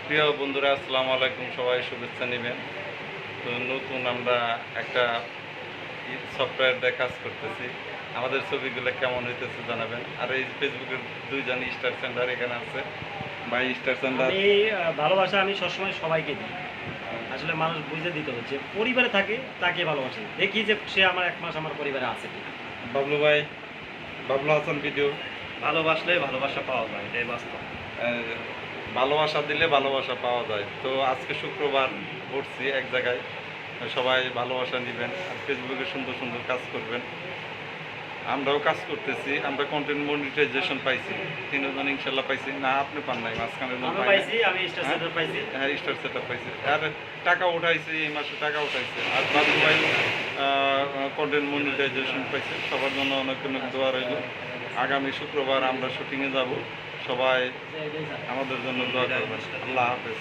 প্রিয় বন্ধুরা, আসসালামু আলাইকুম। সবাই শুভেচ্ছা নেবেন। তো নতুন আমরা একটা সফটওয়্যার দিয়ে কাজ করতেছি। আমাদের ছবিগুলো কেমন হইতেছে জানাবেন। আর এই ফেসবুকের দুইজন স্টার সেন্টার এখানে আছে। ভাই স্টার সেন্টার। আমি ভালোবাসা আমি সবসময় সবাইকে দিই। আসলে মানুষ বুঝে দিতে হচ্ছে পরিবারে থাকে তাকে ভালোবাসি, দেখি যে সে আমার এক মাস আমার পরিবারে আছে কিনা। বাবলু ভাই, বাবলু হাসান ভিডিও। ভালোবাসলে ভালোবাসা পাওয়া যায়, এটাই বাস্তব। ভালোবাসা দিলে ভালোবাসা পাওয়া যায়। তো আজকে শুক্রবার পড়ছি এক জায়গায়। সবাই ভালোবাসা নেবেন আর ফেসবুকে সুন্দর সুন্দর কাজ করবেন। আমরাও কাজ করতেছি। আমরা কন্টেন্ট মনিটাইজেশন পাইছি, তিনজন ইনশাল্লাহ পাইছি। না, আপনি পান নাই, মাঝখানের আমি পাইছি, আমি স্টার সেন্টার পাইছি। হ্যাঁ, স্টার সেটআপ পাইছি। আর টাকা উঠাইছে, এই মাসে টাকা উঠাইছে। আর বাবু ভাই কন্টেন্ট মনিটাইজেশন পাইছে। সবার জন্য অনেক অনেক দোয়া রইল। আগামী শুক্রবার আমরা শুটিংয়ে যাব। সবাই আমাদের জন্য দোয়া করবেন। আল্লাহ হাফেজ।